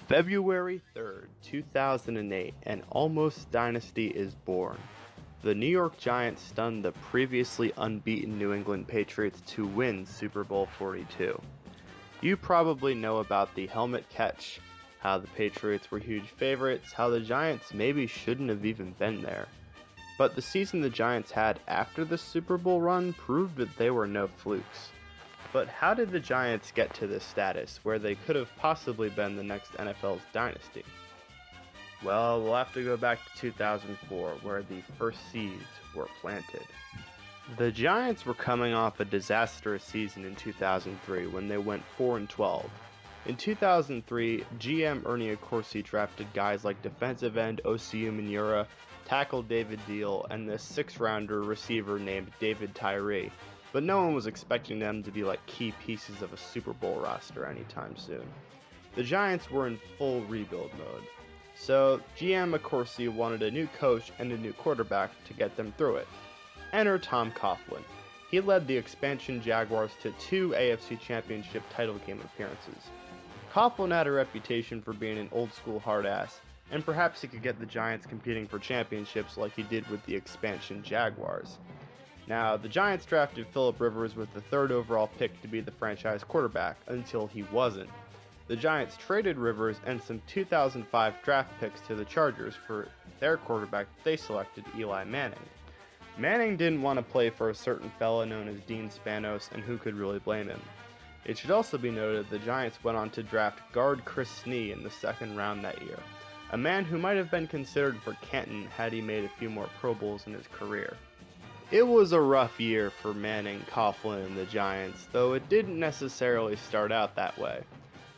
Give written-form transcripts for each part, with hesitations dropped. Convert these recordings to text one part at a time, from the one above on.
February 3rd, 2008, an almost dynasty is born. The New York Giants stunned the previously unbeaten New England Patriots to win Super Bowl XLII. You probably know about the helmet catch, how the Patriots were huge favorites, how the Giants maybe shouldn't have even been there. But the season the Giants had after the Super Bowl run proved that they were no flukes. But how did the Giants get to this status, where they could have possibly been the next NFL's dynasty? Well, we'll have to go back to 2004, where the first seeds were planted. The Giants were coming off a disastrous season in 2003 when they went 4-12. In 2003, GM Ernie Accorsi drafted guys like defensive end Osi Umenyiora, tackle David Deal, and the sixth-rounder receiver named David Tyree. But no one was expecting them to be like key pieces of a Super Bowl roster anytime soon. The Giants were in full rebuild mode, so GM Accorsi wanted a new coach and a new quarterback to get them through it. Enter Tom Coughlin. He led the expansion Jaguars to 2 AFC Championship title game appearances. Coughlin had a reputation for being an old-school hard-ass, and perhaps he could get the Giants competing for championships like he did with the expansion Jaguars. Now, the Giants drafted Phillip Rivers with the 3rd overall pick to be the franchise quarterback, until he wasn't. The Giants traded Rivers and some 2005 draft picks to the Chargers for their quarterback. They selected Eli Manning. Manning didn't want to play for a certain fella known as Dean Spanos, and who could really blame him? It should also be noted the Giants went on to draft guard Chris Snee in the 2nd round that year, a man who might have been considered for Canton had he made a few more Pro Bowls in his career. It was a rough year for Manning, Coughlin, and the Giants, though it didn't necessarily start out that way.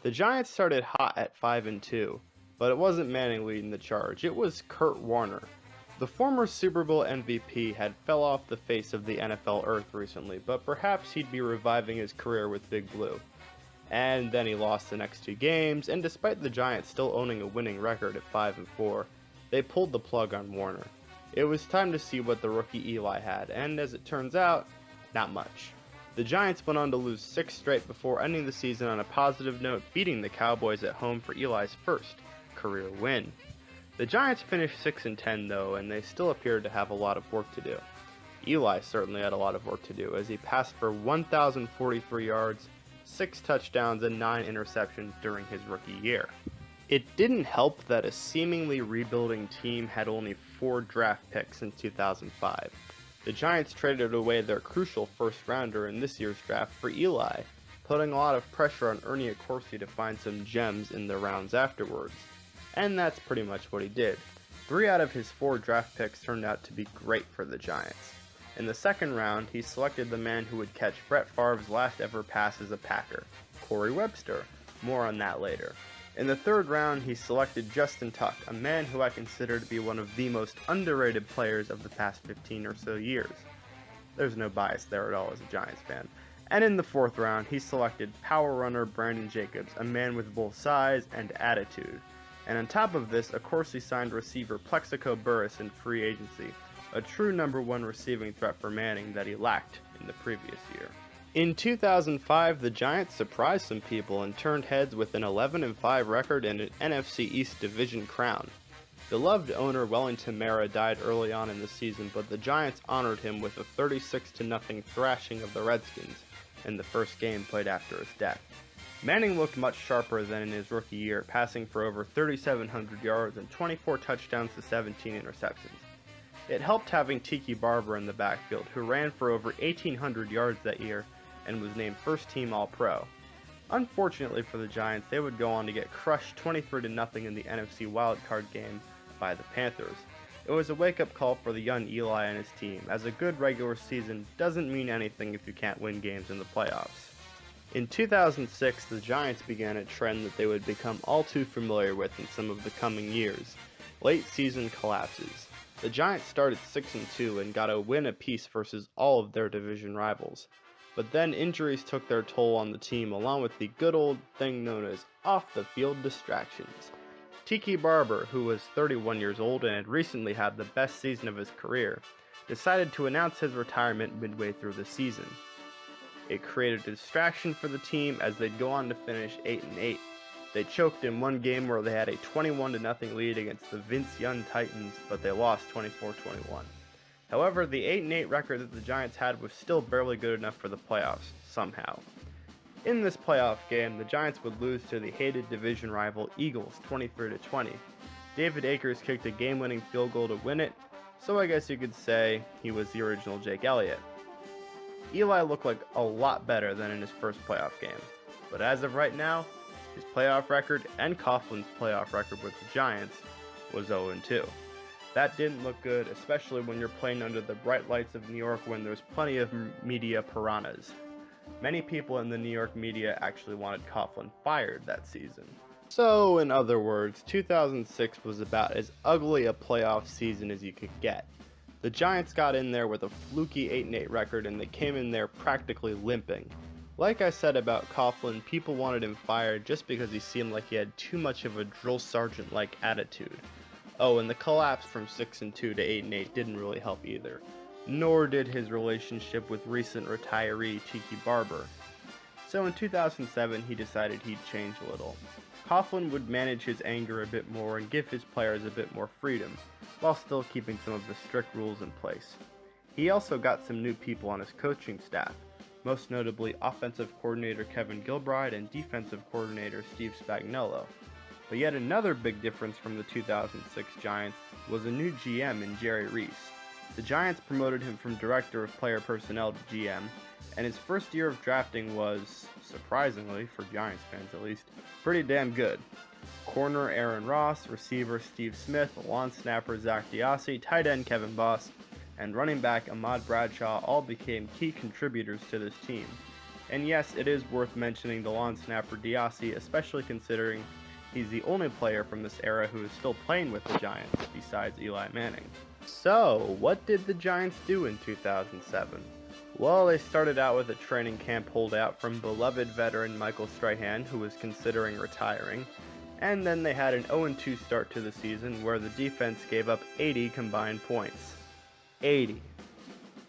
The Giants started hot at 5-2, but it wasn't Manning leading the charge, it was Kurt Warner. The former Super Bowl MVP had fell off the face of the NFL earth recently, but perhaps he'd be reviving his career with Big Blue. And then he lost the next 2 games, and despite the Giants still owning a winning record at 5-4, they pulled the plug on Warner. It was time to see what the rookie Eli had, and as it turns out, not much. The Giants went on to lose 6 straight before ending the season on a positive note, beating the Cowboys at home for Eli's first career win. The Giants finished 6-10 though, and they still appeared to have a lot of work to do. Eli certainly had a lot of work to do, as he passed for 1,043 yards, 6 touchdowns, and 9 interceptions during his rookie year. It didn't help that a seemingly rebuilding team had only 4 draft picks in 2005. The Giants traded away their crucial first-rounder in this year's draft for Eli, putting a lot of pressure on Ernie Accorsi to find some gems in the rounds afterwards. And that's pretty much what he did. 3 out of his 4 draft picks turned out to be great for the Giants. In the 2nd round, he selected the man who would catch Brett Favre's last ever pass as a Packer, Corey Webster. More on that later. In the 3rd round, he selected Justin Tuck, a man who I consider to be one of the most underrated players of the past 15 or so years. There's no bias there at all as a Giants fan. And in the 4th round, he selected power runner Brandon Jacobs, a man with both size and attitude. And on top of this, Accorsi signed receiver Plexico Burress in free agency, a true number 1 receiving threat for Manning that he lacked in the previous year. In 2005, the Giants surprised some people and turned heads with an 11-5 record and an NFC East division crown. Beloved owner Wellington Mara died early on in the season, but the Giants honored him with a 36-0 thrashing of the Redskins in the first game played after his death. Manning looked much sharper than in his rookie year, passing for over 3,700 yards and 24 touchdowns to 17 interceptions. It helped having Tiki Barber in the backfield, who ran for over 1,800 yards that year and was named first-team All-Pro. Unfortunately for the Giants, they would go on to get crushed 23-0 in the NFC wildcard game by the Panthers. It was a wake-up call for the young Eli and his team, as a good regular season doesn't mean anything if you can't win games in the playoffs. In 2006, the Giants began a trend that they would become all too familiar with in some of the coming years: late-season collapses. The Giants started 6-2 and got a win apiece versus all of their division rivals. But then injuries took their toll on the team, along with the good old thing known as off-the-field distractions. Tiki Barber, who was 31 years old and had recently had the best season of his career, decided to announce his retirement midway through the season. It created a distraction for the team as they'd go on to finish 8-8. They choked in one game where they had a 21-0 lead against the Vince Young Titans, but they lost 24-21. However, the 8-8 record that the Giants had was still barely good enough for the playoffs, somehow. In this playoff game, the Giants would lose to the hated division rival Eagles 23-20. David Akers kicked a game-winning field goal to win it, so I guess you could say he was the original Jake Elliott. Eli looked like a lot better than in his first playoff game, but as of right now, his playoff record and Coughlin's playoff record with the Giants was 0-2. That didn't look good, especially when you're playing under the bright lights of New York when there's plenty of media piranhas. Many people in the New York media actually wanted Coughlin fired that season. So, in other words, 2006 was about as ugly a playoff season as you could get. The Giants got in there with a fluky 8-8 record and they came in there practically limping. Like I said about Coughlin, people wanted him fired just because he seemed like he had too much of a drill sergeant-like attitude. Oh, and the collapse from 6-2 to 8-8 didn't really help either. Nor did his relationship with recent retiree Tiki Barber. So in 2007, he decided he'd change a little. Coughlin would manage his anger a bit more and give his players a bit more freedom, while still keeping some of the strict rules in place. He also got some new people on his coaching staff, most notably offensive coordinator Kevin Gilbride and defensive coordinator Steve Spagnuolo. But yet another big difference from the 2006 Giants was a new GM in Jerry Reese. The Giants promoted him from director of player personnel to GM, and his first year of drafting was, surprisingly, for Giants fans at least, pretty damn good. Corner Aaron Ross, receiver Steve Smith, lawn snapper Zach Diassi, tight end Kevin Boss, and running back Ahmad Bradshaw all became key contributors to this team. And yes, it is worth mentioning the lawn snapper Diassi, especially considering he's the only player from this era who is still playing with the Giants, besides Eli Manning. So, what did the Giants do in 2007? Well, they started out with a training camp holdout from beloved veteran Michael Strahan, who was considering retiring, and then they had an 0-2 start to the season where the defense gave up 80 combined points. 80.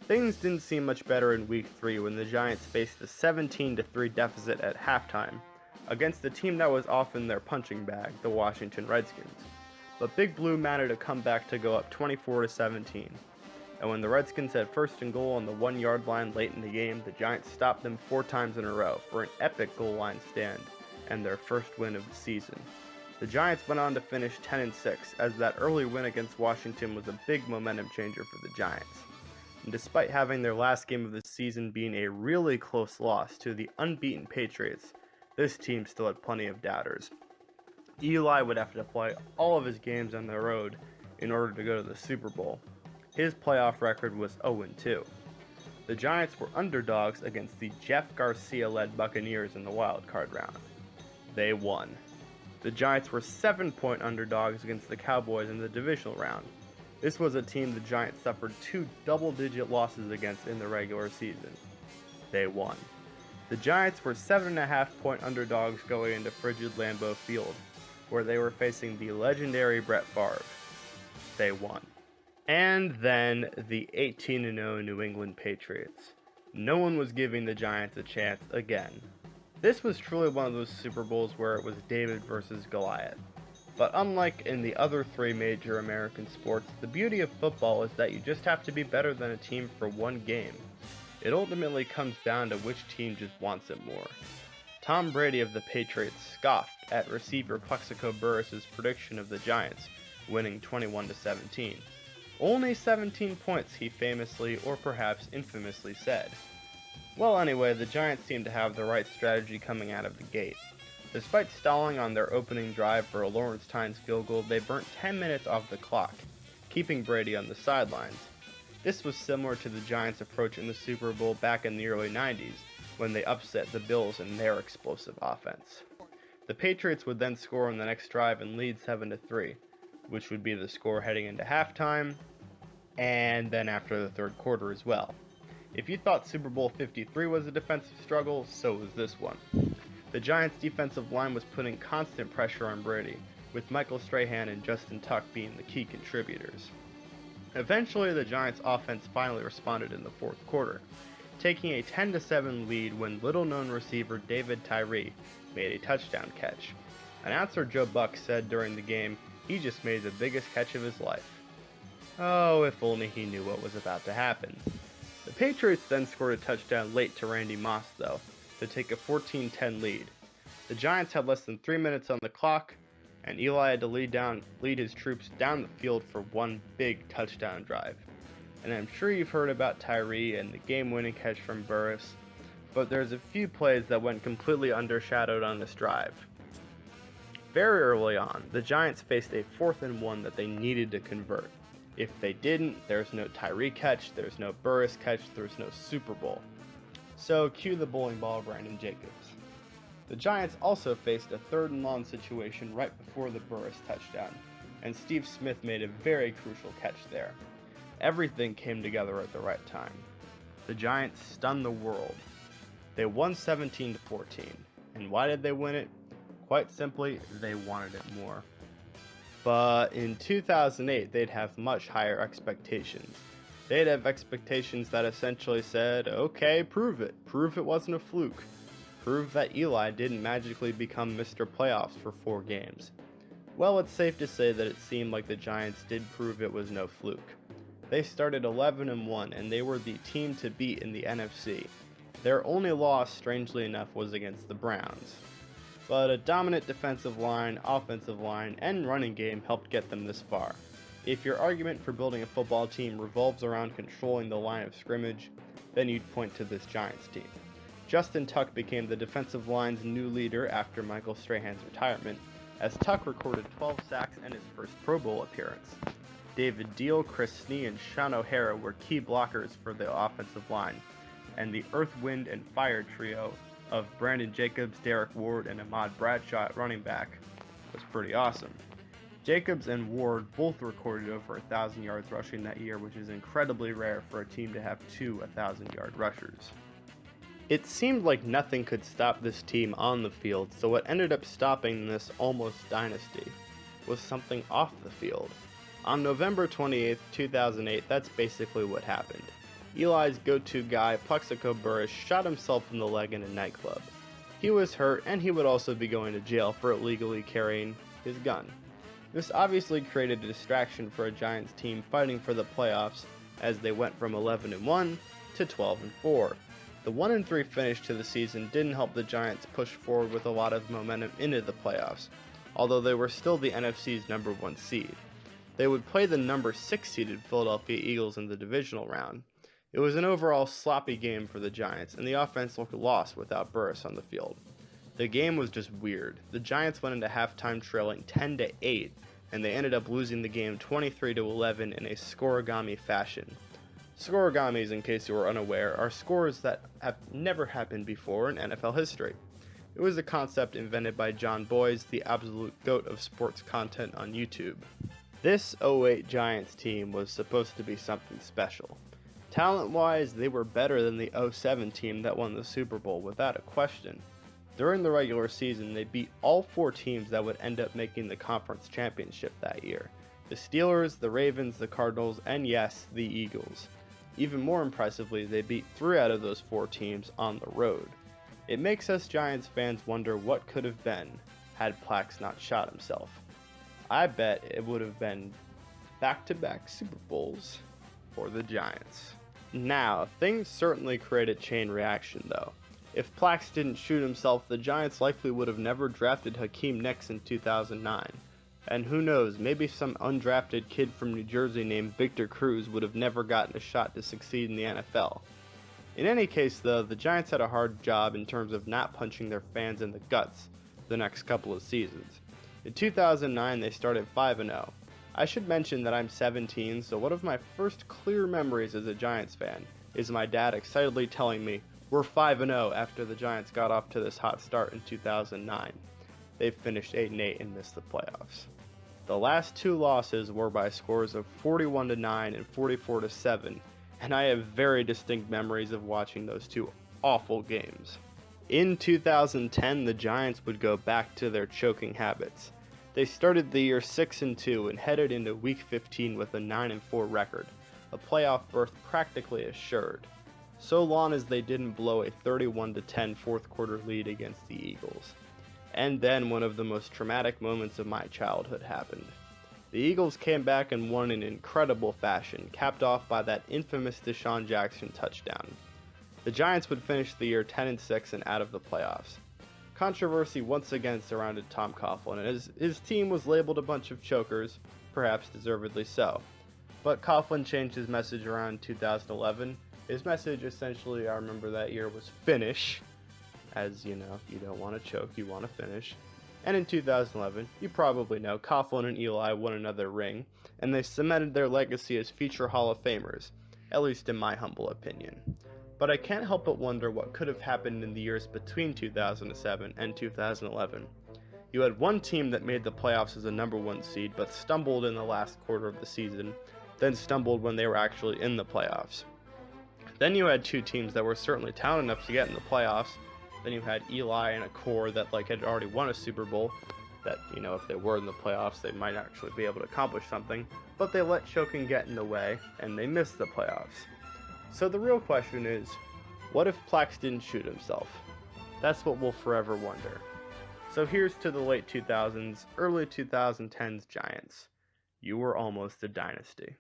Things didn't seem much better in Week 3 when the Giants faced a 17-3 deficit at halftime against the team that was often their punching bag, the Washington Redskins. But Big Blue managed to come back to go up 24-17. And when the Redskins had first and goal on the 1-yard line late in the game, the Giants stopped them 4 times in a row for an epic goal line stand and their first win of the season. The Giants went on to finish 10-6, as that early win against Washington was a big momentum changer for the Giants. And despite having their last game of the season being a really close loss to the unbeaten Patriots, this team still had plenty of doubters. Eli would have to play all of his games on the road in order to go to the Super Bowl. His playoff record was 0-2. The Giants were underdogs against the Jeff Garcia-led Buccaneers in the wild card round. They won. The Giants were 7-point underdogs against the Cowboys in the divisional round. This was a team the Giants suffered 2 double-digit losses against in the regular season. They won. The Giants were 7.5-point underdogs going into frigid Lambeau Field, where they were facing the legendary Brett Favre. They won. And then the 18-0 New England Patriots. No one was giving the Giants a chance again. This was truly one of those Super Bowls where it was David versus Goliath. But unlike in the other 3 major American sports, the beauty of football is that you just have to be better than a team for one game. It ultimately comes down to which team just wants it more. Tom Brady of the Patriots scoffed at receiver Plexico Burress' prediction of the Giants, winning 21-17. Only 17 points, he famously or perhaps infamously said. Well, anyway, the Giants seemed to have the right strategy coming out of the gate. Despite stalling on their opening drive for a Lawrence Tynes field goal, they burnt 10 minutes off the clock, keeping Brady on the sidelines. This was similar to the Giants' approach in the Super Bowl back in the early 90s, when they upset the Bills in their explosive offense. The Patriots would then score on the next drive and lead 7-3, which would be the score heading into halftime, and then after the third quarter as well. If you thought Super Bowl 53 was a defensive struggle, so was this one. The Giants' defensive line was putting constant pressure on Brady, with Michael Strahan and Justin Tuck being the key contributors. Eventually, the Giants' offense finally responded in the fourth quarter, taking a 10-7 lead when little-known receiver David Tyree made a touchdown catch. Announcer Joe Buck said during the game, "He just made the biggest catch of his life." Oh, if only he knew what was about to happen. The Patriots then scored a touchdown late to Randy Moss, though, to take a 14-10 lead. The Giants had less than 3 minutes on the clock, and Eli had to lead his troops down the field for one big touchdown drive. And I'm sure you've heard about Tyree and the game-winning catch from Burris, but there's a few plays that went completely undershadowed on this drive. Very early on, the Giants faced a 4th and 1 that they needed to convert. If they didn't, there's no Tyree catch, there's no Burris catch, there's no Super Bowl. So cue the bowling ball of Brandon Jacobs. The Giants also faced a 3rd and long situation right before the Burris touchdown, and Steve Smith made a very crucial catch there. Everything came together at the right time. The Giants stunned the world. They won 17-14. And why did they win it? Quite simply, they wanted it more. But in 2008, they'd have much higher expectations. They'd have expectations that essentially said, okay, prove it. Prove it wasn't a fluke. Prove that Eli didn't magically become Mr. Playoffs for 4 games. Well, it's safe to say that it seemed like the Giants did prove it was no fluke. They started 11-1, and they were the team to beat in the NFC. Their only loss, strangely enough, was against the Browns. But a dominant defensive line, offensive line, and running game helped get them this far. If your argument for building a football team revolves around controlling the line of scrimmage, then you'd point to this Giants team. Justin Tuck became the defensive line's new leader after Michael Strahan's retirement, as Tuck recorded 12 sacks and his first Pro Bowl appearance. David Deal, Chris Snee, and Sean O'Hara were key blockers for the offensive line, and the Earth, Wind, and Fire trio of Brandon Jacobs, Derek Ward, and Ahmad Bradshaw at running back was pretty awesome. Jacobs and Ward both recorded over 1,000 yards rushing that year, which is incredibly rare for a team to have 2 1,000-yard rushers. It seemed like nothing could stop this team on the field, so what ended up stopping this almost dynasty was something off the field. On November 28, 2008, that's basically what happened. Eli's go-to guy, Plexico Burris, shot himself in the leg in a nightclub. He was hurt, and he would also be going to jail for illegally carrying his gun. This obviously created a distraction for a Giants team fighting for the playoffs, as they went from 11-1 to 12-4. The 1-3 finish to the season didn't help the Giants push forward with a lot of momentum into the playoffs, although they were still the NFC's number 1 seed. They would play the number 6 seeded Philadelphia Eagles in the divisional round. It was an overall sloppy game for the Giants, and the offense looked lost without Burris on the field. The game was just weird. The Giants went into halftime trailing 10-8, and they ended up losing the game 23-11 in a scoregami fashion. Scorigamis, in case you were unaware, are scores that have never happened before in NFL history. It was a concept invented by John Boyes, the absolute goat of sports content on YouTube. This 08 Giants team was supposed to be something special. Talent-wise, they were better than the 07 team that won the Super Bowl, without a question. During the regular season, they beat all 4 teams that would end up making the conference championship that year. The Steelers, the Ravens, the Cardinals, and yes, the Eagles. Even more impressively, they beat 3 out of those 4 teams on the road. It makes us Giants fans wonder what could have been had Plax not shot himself. I bet it would have been back-to-back Super Bowls for the Giants. Now, things certainly create a chain reaction though. If Plax didn't shoot himself, the Giants likely would have never drafted Hakeem Nicks in 2009. And who knows, maybe some undrafted kid from New Jersey named Victor Cruz would have never gotten a shot to succeed in the NFL. In any case though, the Giants had a hard job in terms of not punching their fans in the guts the next couple of seasons. In 2009, they started 5-0. I should mention that I'm 17, so one of my first clear memories as a Giants fan is my dad excitedly telling me, "We're 5-0 after the Giants got off to this hot start in 2009. They finished 8-8 and missed the playoffs. The last 2 losses were by scores of 41-9 and 44-7, and I have very distinct memories of watching those 2 awful games. In 2010, the Giants would go back to their choking habits. They started the year 6-2 and headed into Week 15 with a 9-4 record, a playoff berth practically assured, so long as they didn't blow a 31-10 fourth quarter lead against the Eagles. And then one of the most traumatic moments of my childhood happened. The Eagles came back and won in incredible fashion, capped off by that infamous Deshaun Jackson touchdown. The Giants would finish the year 10-6 and out of the playoffs. Controversy once again surrounded Tom Coughlin, and his team was labeled a bunch of chokers, perhaps deservedly so. But Coughlin changed his message around 2011. His message essentially, I remember that year, was finish. As you know, you don't want to choke, you want to finish. And in 2011, you probably know, Coughlin and Eli won another ring, and they cemented their legacy as future Hall of Famers, at least in my humble opinion. But I can't help but wonder what could have happened in the years between 2007 and 2011. You had one team that made the playoffs as a number 1 seed, but stumbled in the last quarter of the season, then stumbled when they were actually in the playoffs. Then you had 2 teams that were certainly talented enough to get in the playoffs. Then you had Eli and a core that had already won a Super Bowl, that, if they were in the playoffs, they might actually be able to accomplish something, but they let choking get in the way, and they missed the playoffs. So the real question is, what if Plax didn't shoot himself? That's what we'll forever wonder. So here's to the late 2000s, early 2010s Giants. You were almost a dynasty.